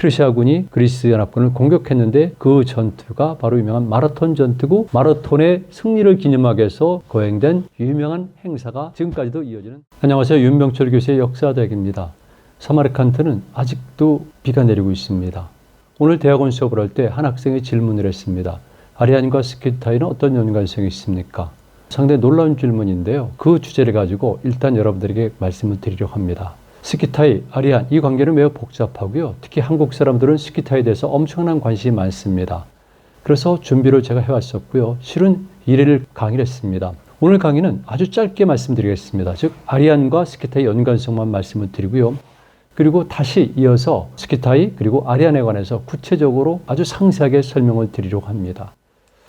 페르시아군이 그리스 연합군을 공격했는데 그 전투가 바로 유명한 마라톤 전투고 마라톤의 승리를 기념하기 위해서 거행된 유명한 행사가 지금까지도 이어지는. 안녕하세요. 윤병철 교수의 역사대학입니다. 사마르칸트는 아직도 비가 내리고 있습니다. 오늘 대학원 수업을 할 때 한 학생이 질문을 했습니다. 아리안과 스키타이는 어떤 연관성이 있습니까? 상당히 놀라운 질문인데요. 그 주제를 가지고 일단 여러분들에게 말씀을 드리려고 합니다. 스키타이, 아리안 이 관계는 매우 복잡하고요. 특히 한국 사람들은 스키타이에 대해서 엄청난 관심이 많습니다. 그래서 준비를 제가 해왔었고요. 실은 1일 강의를 했습니다. 오늘 강의는 아주 짧게 말씀드리겠습니다. 즉 아리안과 스키타이 연관성만 말씀을 드리고요. 그리고 다시 이어서 스키타이 그리고 아리안에 관해서 구체적으로 아주 상세하게 설명을 드리려고 합니다.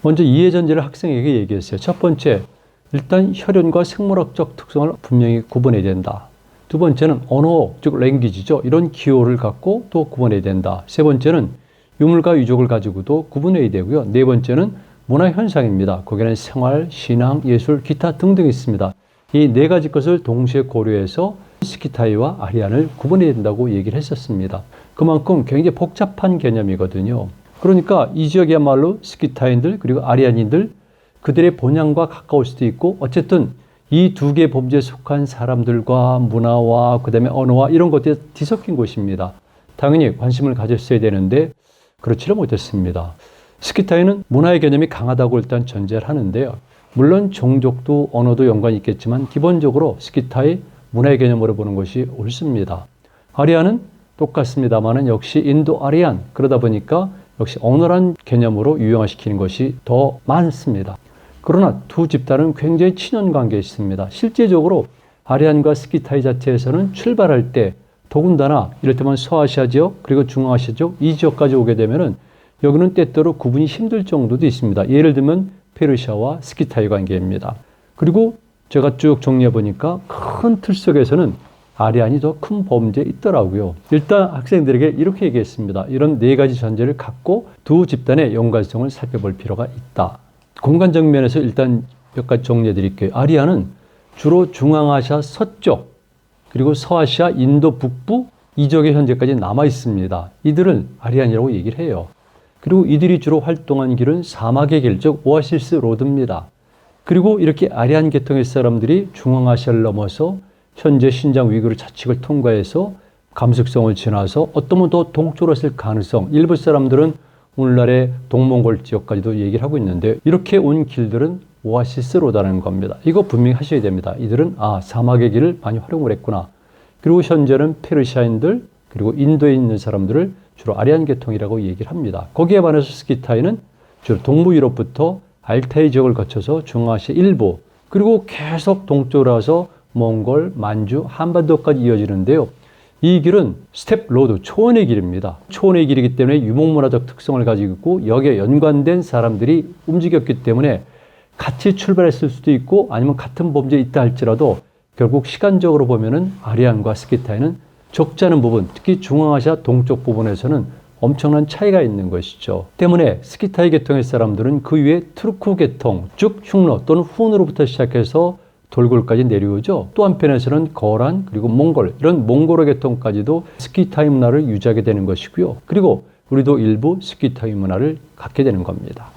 먼저 이해전제를 학생에게 얘기했어요. 첫 번째, 일단 혈연과 생물학적 특성을 분명히 구분해야 된다. 두 번째는 언어, 즉 랭귀지죠. 이런 기호를 갖고 또 구분해야 된다. 세 번째는 유물과 유적을 가지고도 구분해야 되고요. 네 번째는 문화현상입니다. 거기에는 생활, 신앙, 예술, 기타 등등이 있습니다. 이 네 가지 것을 동시에 고려해서 스키타이와 아리안을 구분해야 된다고 얘기를 했었습니다. 그만큼 굉장히 복잡한 개념이거든요. 그러니까 이 지역이야말로 스키타인들 그리고 아리안인들 그들의 본향과 가까울 수도 있고 어쨌든 이 두 개의 범죄에 속한 사람들과 문화와 그다음에 언어와 이런 것들이 뒤섞인 곳입니다. 당연히 관심을 가졌어야 되는데 그렇지를 못했습니다. 스키타이는 문화의 개념이 강하다고 일단 전제를 하는데요. 물론 종족도 언어도 연관이 있겠지만 기본적으로 스키타이 문화의 개념으로 보는 것이 옳습니다. 아리안은 똑같습니다만은 역시 인도 아리안 그러다 보니까 역시 언어란 개념으로 유형화시키는 것이 더 많습니다. 그러나 두 집단은 굉장히 친연 관계에 있습니다. 실제적으로 아리안과 스키타이 자체에서는 출발할 때 더군다나 이를테면 서아시아 지역 그리고 중앙아시아 지역 이 지역까지 오게 되면은 여기는 때때로 구분이 힘들 정도도 있습니다. 예를 들면 페르시아와 스키타이 관계입니다. 그리고 제가 쭉 정리해 보니까 큰 틀 속에서는 아리안이 더 큰 범죄에 있더라고요. 일단 학생들에게 이렇게 얘기했습니다. 이런 네 가지 전제를 갖고 두 집단의 연관성을 살펴볼 필요가 있다. 공간적 면에서 일단 몇 가지 정리해 드릴게요. 아리안은 주로 중앙아시아 서쪽 그리고 서아시아 인도 북부 이 지역에 현재까지 남아 있습니다. 이들은 아리안이라고 얘기를 해요. 그리고 이들이 주로 활동한 길은 사막의 길, 즉 오아시스 로드입니다. 그리고 이렇게 아리안 계통의 사람들이 중앙아시아를 넘어서 현재 신장 위구르 자치국을 통과해서 감속성을 지나서 어쩌면 더 동쪽으로 있을 가능성, 일부 사람들은 오늘날의 동몽골 지역까지도 얘기를 하고 있는데 이렇게 온 길들은 오아시스 로드라는 겁니다. 이거 분명히 하셔야 됩니다. 이들은 사막의 길을 많이 활용을 했구나. 그리고 현재는 페르시아인들 그리고 인도에 있는 사람들을 주로 아리안 계통이라고 얘기를 합니다. 거기에 반해서 스키타이는 주로 동부 유럽부터 알타이 지역을 거쳐서 중앙아시아 일부 그리고 계속 동쪽으로 와서 몽골, 만주, 한반도까지 이어지는데요. 이 길은 스텝 로드, 초원의 길입니다. 초원의 길이기 때문에 유목문화적 특성을 가지고 있고 여기에 연관된 사람들이 움직였기 때문에 같이 출발했을 수도 있고 아니면 같은 범죄에 있다 할지라도 결국 시간적으로 보면은 아리안과 스키타이는 적지 않은 부분, 특히 중앙아시아 동쪽 부분에서는 엄청난 차이가 있는 것이죠. 때문에 스키타이 계통의 사람들은 그 위에 투르크 계통, 즉 흉노 또는 훈으로부터 시작해서 돌골까지 내려오죠. 또 한편에서는 거란 그리고 몽골 이런 몽골어 계통까지도 스키타이 문화를 유지하게 되는 것이고요. 그리고 우리도 일부 스키타이 문화를 갖게 되는 겁니다.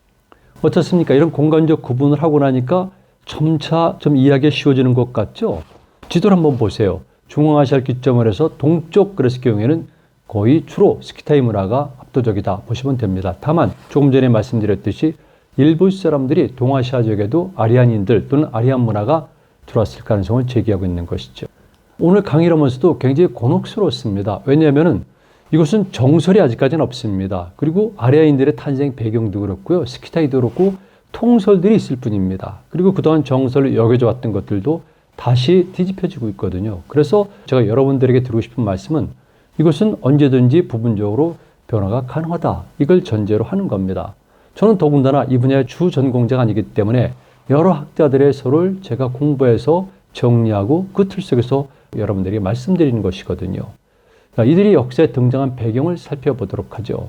어떻습니까? 이런 공간적 구분을 하고 나니까 점차 좀 이해하기 쉬워지는 것 같죠? 지도를 한번 보세요. 중앙아시아를 기점으로 해서 동쪽 그랬을 경우에는 거의 주로 스키타이 문화가 압도적이다 보시면 됩니다. 다만 조금 전에 말씀드렸듯이 일부 사람들이 동아시아 지역에도 아리안인들 또는 아리안 문화가 들어왔을 가능성을 제기하고 있는 것이죠. 오늘 강의를 하면서도 굉장히 곤혹스러웠습니다. 왜냐하면 이것은 정설이 아직까지는 없습니다. 그리고 아리안인들의 탄생 배경도 그렇고요. 스키타이도 그렇고 통설들이 있을 뿐입니다. 그리고 그동안 정설을 여겨져 왔던 것들도 다시 뒤집혀지고 있거든요. 그래서 제가 여러분들에게 드리고 싶은 말씀은 이것은 언제든지 부분적으로 변화가 가능하다. 이걸 전제로 하는 겁니다. 저는 더군다나 이 분야의 주 전공자가 아니기 때문에 여러 학자들의 서를 제가 공부해서 정리하고 그 틀 속에서 여러분들에게 말씀드리는 것이거든요. 이들이 역사에 등장한 배경을 살펴보도록 하죠.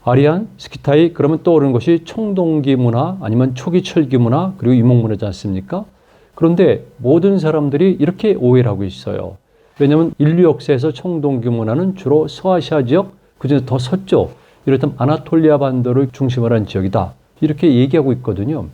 아리안, 스키타이 그러면 떠오르는 것이 청동기 문화 아니면 초기 철기 문화 그리고 유목문화지 않습니까? 그런데 모든 사람들이 이렇게 오해를 하고 있어요. 왜냐하면 인류 역사에서 청동기 문화는 주로 서아시아 지역 그중에서 더 서쪽, 이렇다면 아나톨리아 반도를 중심으로 한 지역이다. 이렇게 얘기하고 있거든요.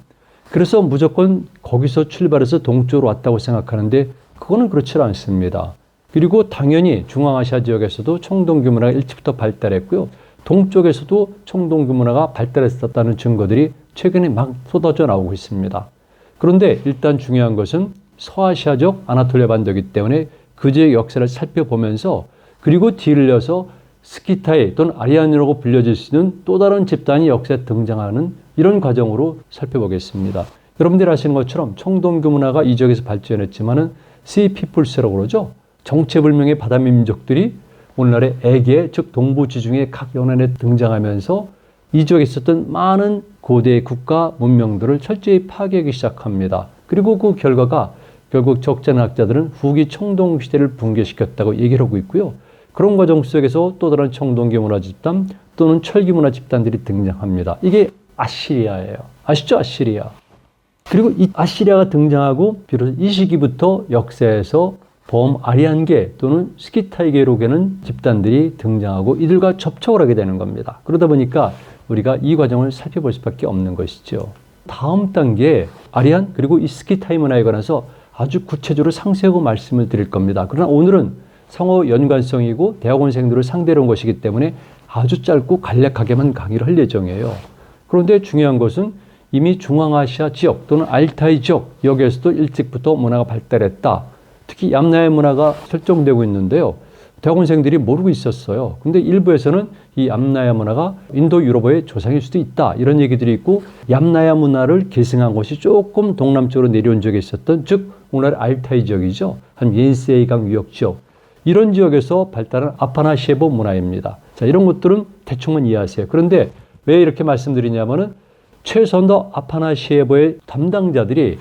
그래서 무조건 거기서 출발해서 동쪽으로 왔다고 생각하는데 그거는 그렇지 않습니다. 그리고 당연히 중앙아시아 지역에서도 청동기 문화가 일찍부터 발달했고요. 동쪽에서도 청동기 문화가 발달했었다는 증거들이 최근에 막 쏟아져 나오고 있습니다. 그런데 일단 중요한 것은 서아시아적 아나톨리아 반도이기 때문에 그 지역의 역사를 살펴보면서 그리고 뒤를 이어서 스키타이 또는 아리안이라고 불려질 수 있는 또 다른 집단이 역사에 등장하는 이런 과정으로 살펴보겠습니다. 여러분들이 아시는 것처럼 청동기 문화가 이 지역에서 발전했지만은 시피플스라고 그러죠. 정체불명의 바다 민족들이 오늘날의 에게, 즉 동부지중해 각 연안에 등장하면서 이 지역에 있었던 많은 고대 국가 문명들을 철저히 파괴하기 시작합니다. 그리고 그 결과가 결국 적재학자들은 후기 청동시대를 붕괴시켰다고 얘기를 하고 있고요. 그런 과정 속에서 또 다른 청동기 문화 집단 또는 철기 문화 집단들이 등장합니다. 이게 아시리아예요. 아시죠? 아시리아. 그리고 이 아시리아가 등장하고 비로소 이 시기부터 역사에서 범아리안계 또는 스키타이계로 계는 집단들이 등장하고 이들과 접촉을 하게 되는 겁니다. 그러다 보니까 우리가 이 과정을 살펴볼 수밖에 없는 것이죠. 다음 단계에 아리안 그리고 이 스키타이 문화에 관해서 아주 구체적으로 상세하고 말씀을 드릴 겁니다. 그러나 오늘은 상호 연관성이고 대학원생들을 상대로 한 것이기 때문에 아주 짧고 간략하게만 강의를 할 예정이에요. 그런데 중요한 것은 이미 중앙아시아 지역 또는 알타이 지역 여기에서도 일찍부터 문화가 발달했다. 특히 얌나야 문화가 설정되고 있는데요. 대학원생들이 모르고 있었어요. 근데 일부에서는 이 얌나야 문화가 인도 유럽어의 조상일 수도 있다. 이런 얘기들이 있고 얌나야 문화를 계승한 것이 조금 동남쪽으로 내려온 적이 있었던 즉 오늘 알타이 지역이죠. 한 옌세이강 유역 지역. 이런 지역에서 발달한 아파나시에보 문화입니다. 자, 이런 것들은 대충은 이해하세요. 그런데 왜 이렇게 말씀드리냐면은 최선더 아파나시에보의 담당자들이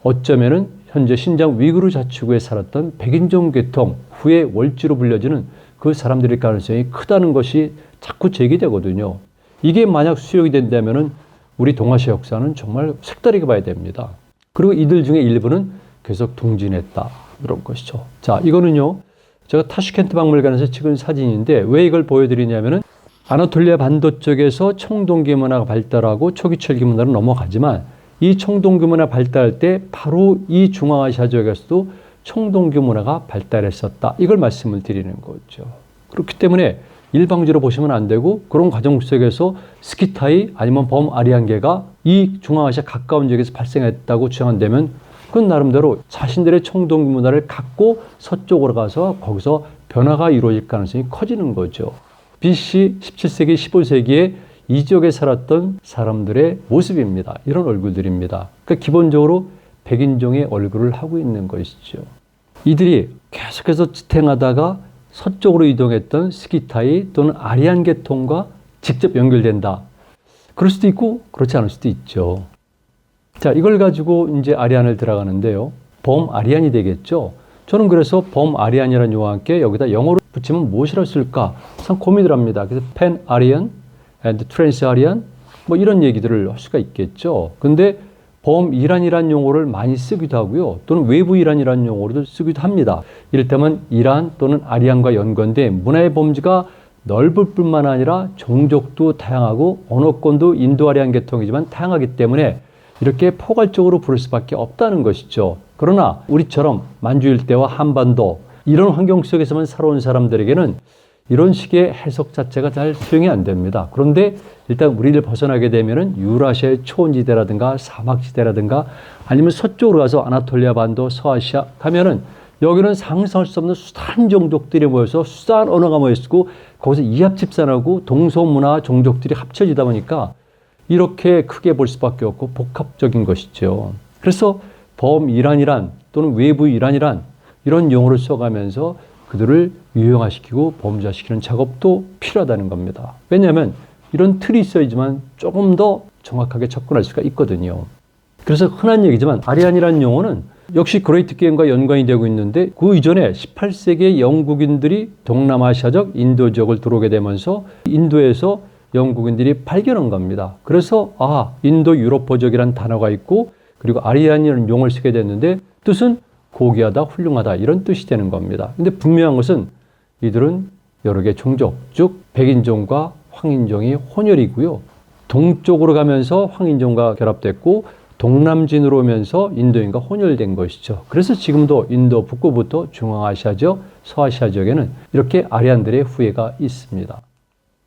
어쩌면은 현재 신장 위구르 자치구에 살았던 백인종 계통 후의 월지로 불려지는 그 사람들일 가능성이 크다는 것이 자꾸 제기되거든요. 이게 만약 수용이 된다면은 우리 동아시아 역사는 정말 색다르게 봐야 됩니다. 그리고 이들 중에 일부는 계속 둥진했다. 이런 것이죠. 자, 이거는요. 제가 타슈켄트 박물관에서 찍은 사진인데 왜 이걸 보여드리냐면은 아나톨리아 반도 쪽에서 청동기 문화가 발달하고 초기 철기 문화로 넘어가지만 이 청동기 문화 발달할 때 바로 이 중앙아시아 지역에서도 청동기 문화가 발달했었다. 이걸 말씀을 드리는 거죠. 그렇기 때문에 일방적으로 보시면 안 되고 그런 과정 속에서 스키타이 아니면 범아리안계가 이 중앙아시아 가까운 지역에서 발생했다고 주장한다면 그건 나름대로 자신들의 청동기 문화를 갖고 서쪽으로 가서 거기서 변화가 이루어질 가능성이 커지는 거죠. BC 17세기, 15세기에 이 지역에 살았던 사람들의 모습입니다. 이런 얼굴들입니다. 그러니까 기본적으로 백인종의 얼굴을 하고 있는 것이죠. 이들이 계속해서 지탱하다가 서쪽으로 이동했던 스키타이 또는 아리안 계통과 직접 연결된다. 그럴 수도 있고 그렇지 않을 수도 있죠. 자, 이걸 가지고 이제 아리안을 들어가는데요. 범아리안이 되겠죠. 저는 그래서 범아리안이라는 용어와 함께 여기다 영어로 붙이면 무엇이라 쓸까 참 고민을 합니다. 그래서 팬아리안 and 트랜스아리안 뭐 이런 얘기들을 할 수가 있겠죠. 근데 범이란이라는 용어를 많이 쓰기도 하고요. 또는 외부 이란이라는 용어로도 쓰기도 합니다. 이를테면 이란 또는 아리안과 연관된 문화의 범주가 넓을 뿐만 아니라 종족도 다양하고 언어권도 인도 아리안 계통이지만 다양하기 때문에 이렇게 포괄적으로 부를 수밖에 없다는 것이죠. 그러나 우리처럼 만주 일대와 한반도 이런 환경 속에서만 살아온 사람들에게는 이런 식의 해석 자체가 잘 수용이 안 됩니다. 그런데 일단 우리를 벗어나게 되면은 유라시아의 초원지대라든가 사막지대라든가 아니면 서쪽으로 가서 아나톨리아 반도, 서아시아 가면은 여기는 상상할 수 없는 수단 종족들이 모여서 수단 언어가 모여있고 거기서 이합집산하고 동서문화 종족들이 합쳐지다 보니까 이렇게 크게 볼 수밖에 없고 복합적인 것이죠. 그래서 범이란이란 또는 외부 이란이란 이런 용어를 써가면서 그들을 유형화시키고 범죄화시키는 작업도 필요하다는 겁니다. 왜냐하면 이런 틀이 있어야지만 조금 더 정확하게 접근할 수가 있거든요. 그래서 흔한 얘기지만 아리안이라는 용어는 역시 그레이트 게임과 연관이 되고 있는데 그 이전에 18세기에 영국인들이 동남아시아적 인도 지역을 들어오게 되면서 인도에서 영국인들이 발견한 겁니다. 그래서 인도 유로포족이라는 단어가 있고 그리고 아리안이라는 용어를 쓰게 됐는데 뜻은 고귀하다, 훌륭하다 이런 뜻이 되는 겁니다. 근데 분명한 것은 이들은 여러 개 종족, 즉 백인종과 황인종이 혼혈이고요. 동쪽으로 가면서 황인종과 결합됐고 동남진으로 오면서 인도인과 혼혈된 것이죠. 그래서 지금도 인도 북부부터 중앙아시아죠, 서아시아 지역에는 이렇게 아리안들의 후예가 있습니다.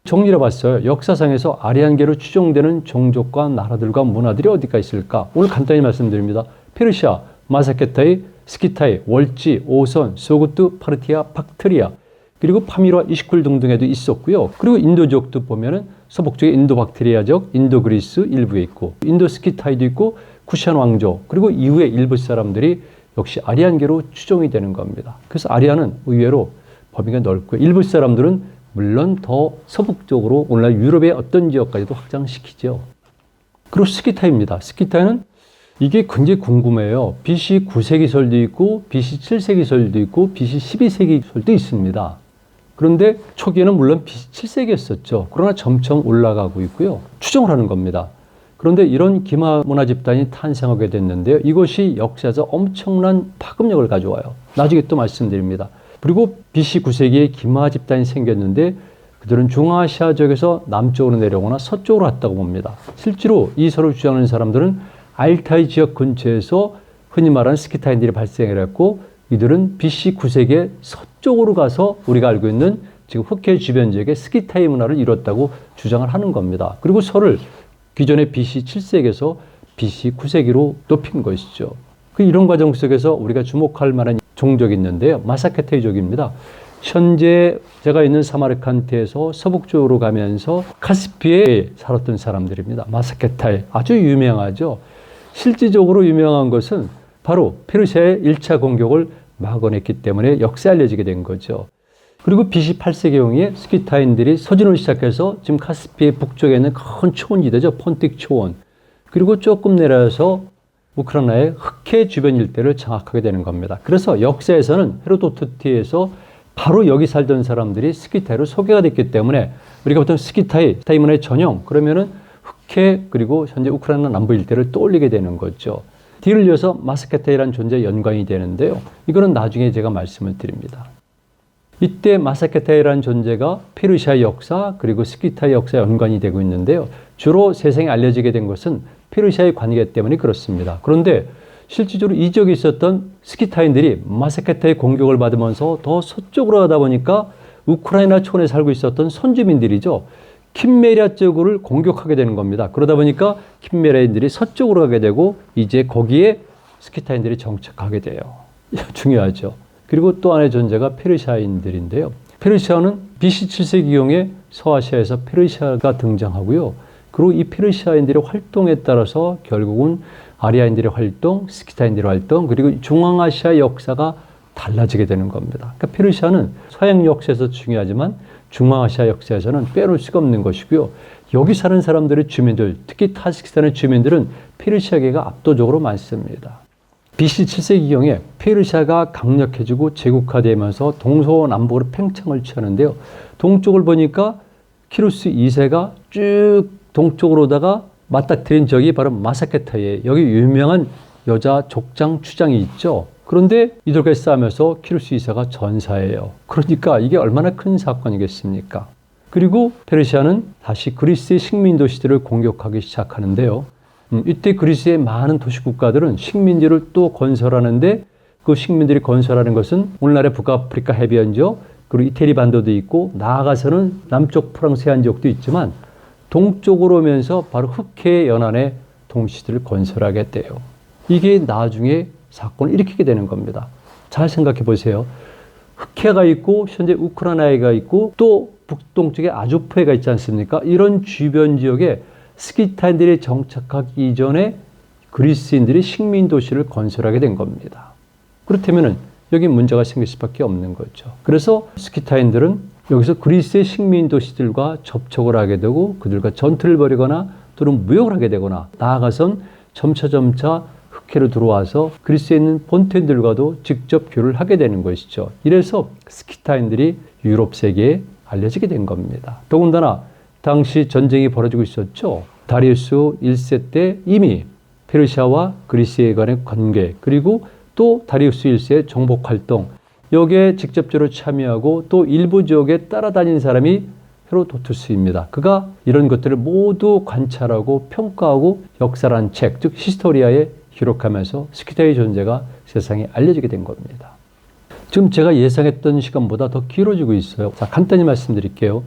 정리해 봤어요. 역사상에서 아리안계로 추정되는 종족과 나라들과 문화들이 어디가 있을까? 오늘 간단히 말씀드립니다. 페르시아, 마사케타이, 스키타이, 월지, 오선, 소구트, 파르티아, 박트리아, 그리고 파미르와 이시쿨 등등에도 있었고요. 그리고 인도 지역도 보면은 서북쪽에 인도 박트리아족, 인도 그리스 일부에 있고, 인도 스키타이도 있고, 쿠시안 왕족, 그리고 이후에 일부 사람들이 역시 아리안계로 추정이 되는 겁니다. 그래서 아리안은 의외로 범위가 넓고요. 일부 사람들은 물론 더 서북쪽으로 오늘날 유럽의 어떤 지역까지도 확장시키죠. 그리고 스키타이입니다. 스키타이는 이게 굉장히 궁금해요. BC 9세기설도 있고 BC 7세기설도 있고 BC 12세기설도 있습니다. 그런데 초기에는 물론 BC 7세기였었죠. 그러나 점점 올라가고 있고요. 추정을 하는 겁니다. 그런데 이런 기마 문화 집단이 탄생하게 됐는데요. 이것이 역사에서 엄청난 파급력을 가져와요. 나중에 또 말씀드립니다. 그리고 BC 9세기에 기마 집단이 생겼는데 그들은 중앙아시아 지역에서 남쪽으로 내려오거나 서쪽으로 왔다고 봅니다. 실제로 이 서로 주장하는 사람들은 알타이 지역 근처에서 흔히 말하는 스키타인들이 발생을 했고 이들은 BC 9세기에 서쪽으로 가서 우리가 알고 있는 지금 흑해 주변 지역에 스키타이 문화를 이뤘다고 주장을 하는 겁니다. 그리고 설을 기존의 BC 7세기에서 BC 9세기로 높인 것이죠. 이런 과정 속에서 우리가 주목할 만한 종족이 있는데요. 마사케타이족입니다. 현재 제가 있는 사마르칸트에서 서북쪽으로 가면서 카스피에 살았던 사람들입니다. 마사케타이 아주 유명하죠. 실질적으로 유명한 것은 바로 페르시아의 1차 공격을 막아냈기 때문에 역사에 알려지게 된 거죠. 그리고 BC 8세기경에 스키타인들이 서진으로 시작해서 지금 카스피의 북쪽에 있는 큰 초원지대죠. 폰틱 초원. 그리고 조금 내려서 우크라이나의 흑해 주변 일대를 장악하게 되는 겁니다. 그래서 역사에서는 헤로도트티에서 바로 여기 살던 사람들이 스키타이로 소개가 됐기 때문에 우리가 보통 스키타이 문화의 전형 그러면은 흑해 그리고 현재 우크라이나 남부 일대를 떠올리게 되는 거죠. 뒤를 이어서 마사케타이라는 존재에 연관이 되는데요. 이거는 나중에 제가 말씀을 드립니다. 이때 마사케타이라는 존재가 페르시아 역사 그리고 스키타이 역사에 연관이 되고 있는데요. 주로 세상에 알려지게 된 것은 페르시아의 관계 때문에 그렇습니다. 그런데 실질적으로 이 지역에 있었던 스키타인들이 마사케타의 공격을 받으면서 더 서쪽으로 가다 보니까 우크라이나 초원에 살고 있었던 선주민들이죠. 킴메리아 쪽을 공격하게 되는 겁니다. 그러다 보니까 킴메리아인들이 서쪽으로 가게 되고 이제 거기에 스키타인들이 정착하게 돼요. 중요하죠. 그리고 또 하나의 존재가 페르시아인들인데요. 페르시아는 BC 7세기경에 서아시아에서 페르시아가 등장하고요. 그리고 이 페르시아인들의 활동에 따라서 결국은 아리아인들의 활동, 스키타인들의 활동, 그리고 중앙아시아 역사가 달라지게 되는 겁니다. 그러니까 페르시아는 서양 역사에서 중요하지만 중앙아시아 역사에서는 빼놓을 수가 없는 것이고요. 여기 사는 사람들의 주민들, 특히 타지키스탄의 주민들은 페르시아계가 압도적으로 많습니다. BC 7세기경에 페르시아가 강력해지고 제국화되면서 동서남북으로 팽창을 취하는데요. 동쪽을 보니까 키루스 2세가 쭉 동쪽으로 오다가 맞닥뜨린 적이 바로 마사케타이에요. 여기 유명한 여자 족장 추장이 있죠. 그런데 이들과의 싸움에서 키루스 2세가 전사해요. 그러니까 이게 얼마나 큰 사건이겠습니까? 그리고 페르시아는 다시 그리스의 식민 도시들을 공격하기 시작하는데요. 이때 그리스의 많은 도시 국가들은 식민지를 또 건설하는데 그 식민들이 건설하는 것은 오늘날의 북아프리카 해변지역 그리고 이태리 반도도 있고 나아가서는 남쪽 프랑스 해안 지역도 있지만 동쪽으로 오면서 바로 흑해 연안에 도시들을 건설하게 돼요. 이게 나중에 사건을 일으키게 되는 겁니다. 잘 생각해 보세요. 흑해가 있고 현재 우크라이나가 있고 또 북동쪽에 아조프해가 있지 않습니까? 이런 주변 지역에 스키타인들이 정착하기 이전에 그리스인들이 식민 도시를 건설하게 된 겁니다. 그렇다면 여기 문제가 생길 수밖에 없는 거죠. 그래서 스키타인들은 여기서 그리스의 식민 도시들과 접촉을 하게 되고 그들과 전투를 벌이거나 또는 무역을 하게 되거나 나아가선 점차 흑해로 들어와서 그리스에 있는 본토인들과도 직접 교류를 하게 되는 것이죠. 이래서 스키타인들이 유럽 세계에 알려지게 된 겁니다. 더군다나 당시 전쟁이 벌어지고 있었죠. 다리우스 1세 때 이미 페르시아와 그리스에 관한 관계 그리고 또 다리우스 1세의 정복 활동 여기에 직접적으로 참여하고 또 일부 지역에 따라다니는 사람이 헤로도투스입니다. 그가 이런 것들을 모두 관찰하고 평가하고 역사란 책, 즉 히스토리아에 기록하면서 스키타의 존재가 세상에 알려지게 된 겁니다. 지금 제가 예상했던 시간보다 더 길어지고 있어요. 자, 간단히 말씀드릴게요.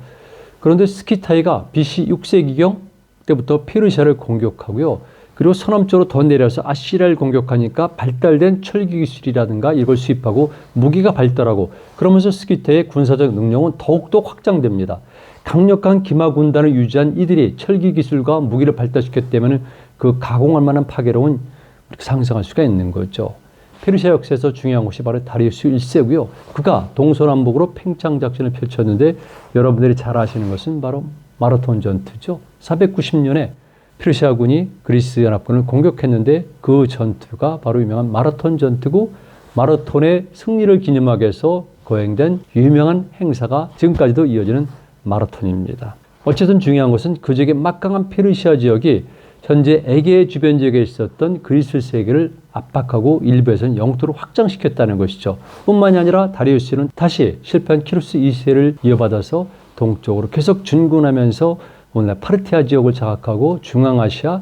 그런데 스키타이가 BC 6세기경 때부터 페르시아를 공격하고요. 그리고 서남쪽으로 더 내려서 아시리아를 공격하니까 발달된 철기 기술이라든가 이걸 수입하고 무기가 발달하고 그러면서 스키타의 군사적 능력은 더욱더 확장됩니다. 강력한 기마 군단을 유지한 이들이 철기 기술과 무기를 발달시켰기 때문에 그 가공할 만한 파괴력은 상상할 수가 있는 거죠. 페르시아 역사에서 중요한 것이 바로 다리우스 1세고요. 그가 동서남북으로 팽창 작전을 펼쳤는데 여러분들이 잘 아시는 것은 바로 마라톤 전투죠. 490년에 페르시아군이 그리스 연합군을 공격했는데 그 전투가 바로 유명한 마라톤 전투고 마라톤의 승리를 기념하기 위해서 거행된 유명한 행사가 지금까지도 이어지는 마라톤입니다. 어쨌든 중요한 것은 그 지역의 막강한 페르시아 지역이 현재 에게 주변 지역에 있었던 그리스 세계를 압박하고 일부에서는 영토를 확장시켰다는 것이죠. 뿐만이 아니라 다리우스는 다시 실패한 키루스 2세를 이어받아서 동쪽으로 계속 준군하면서 오늘날 파르티아 지역을 장악하고 중앙아시아,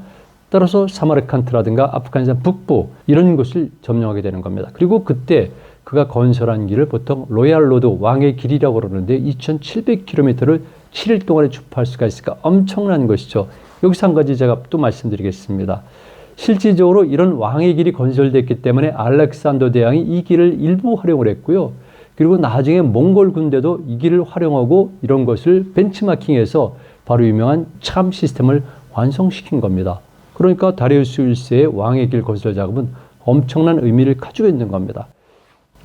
따라서 사마르칸트라든가 아프가니스탄 북부 이런 곳을 점령하게 되는 겁니다. 그리고 그때 그가 건설한 길을 보통 로얄 로드, 왕의 길이라고 그러는데 2700km를 7일 동안에 주파할 수가 있으니까 엄청난 것이죠. 여기서 한 가지 제가 또 말씀드리겠습니다. 실질적으로 이런 왕의 길이 건설됐기 때문에 알렉산더 대왕이 이 길을 일부 활용을 했고요. 그리고 나중에 몽골 군대도 이 길을 활용하고 이런 것을 벤치마킹해서 바로 유명한 참 시스템을 완성시킨 겁니다. 그러니까 다리우스 1세의 왕의 길 건설 작업은 엄청난 의미를 가지고 있는 겁니다.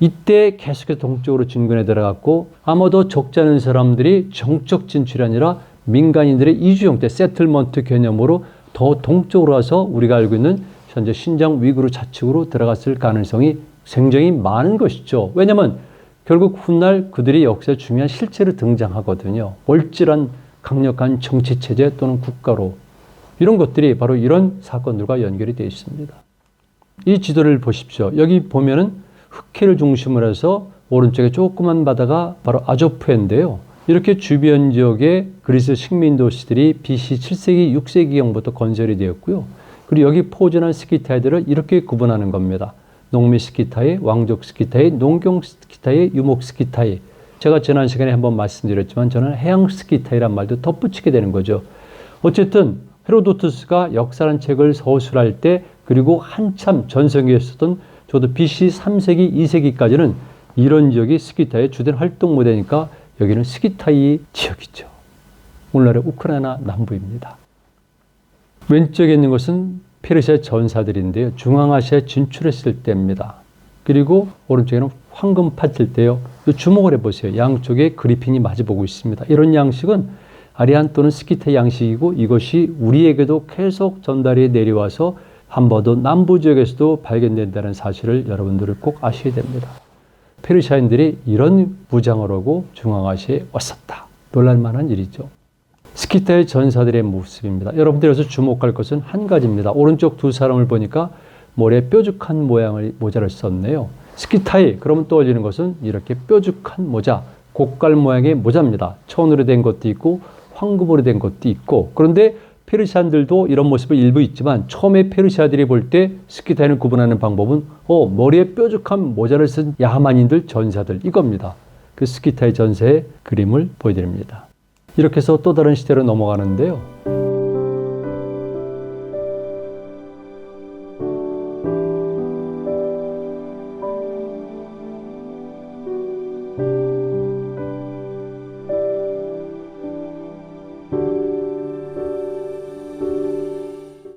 이때 계속해서 동쪽으로 진군해 들어갔고 아마도 적지 않은 사람들이 정적 진출이 아니라 민간인들의 이주 형태, 세틀먼트 개념으로 더 동쪽으로 와서 우리가 알고 있는 현재 신장 위구르 자치구로 들어갔을 가능성이 굉장히 많은 것이죠. 왜냐하면 결국 훗날 그들이 역사에 중요한 실체로 등장하거든요. 올질한 강력한 정치체제 또는 국가로 이런 것들이 바로 이런 사건들과 연결이 되어 있습니다. 이 지도를 보십시오. 여기 보면은 흑해를 중심으로 해서 오른쪽에 조그만 바다가 바로 아조프해인데요. 이렇게 주변 지역의 그리스 식민 도시들이 BC 7세기, 6세기경부터 건설이 되었고요. 그리고 여기 포진한 스키타이들을 이렇게 구분하는 겁니다. 농미 스키타이, 왕족 스키타이, 농경 스키타이, 유목 스키타이. 제가 지난 시간에 한번 말씀드렸지만 저는 해양 스키타이란 말도 덧붙이게 되는 거죠. 어쨌든 헤로도투스가 역사라는 책을 서술할 때 그리고 한참 전성기였었던 저도 BC 3세기, 2세기까지는 이런 지역이 스키타이의 주된 활동 무대니까 여기는 스키타이 지역이죠. 오늘날의 우크라이나 남부입니다. 왼쪽에 있는 것은 페르시아 전사들인데요. 중앙아시아에 진출했을 때입니다. 그리고 오른쪽에는 황금 팥일 때요. 주목을 해보세요. 양쪽에 그리핀이 마주보고 있습니다. 이런 양식은 아리안 또는 스키타이 양식이고 이것이 우리에게도 계속 전달이 내려와서 한반도 남부 지역에서도 발견된다는 사실을 여러분들은 꼭 아셔야 됩니다. 페르시아인들이 이런 무장을 하고 중앙아시아에 왔었다. 놀랄만한 일이죠. 스키타이 전사들의 모습입니다. 여러분들이 여기서 주목할 것은 한 가지입니다. 오른쪽 두 사람을 보니까 머리에 뾰족한 모양의 모자를 썼네요. 스키타이 그러면 떠올리는 것은 이렇게 뾰족한 모자, 곡갈 모양의 모자입니다. 천으로 된 것도 있고 황금으로 된 것도 있고 그런데 페르시안들도 이런 모습을 일부 있지만 처음에 페르시아들이 볼 때 스키타이를 구분하는 방법은 머리에 뾰족한 모자를 쓴 야만인들 전사들 이겁니다. 그 스키타이 전사의 그림을 보여드립니다. 이렇게 해서 또 다른 시대로 넘어가는데요.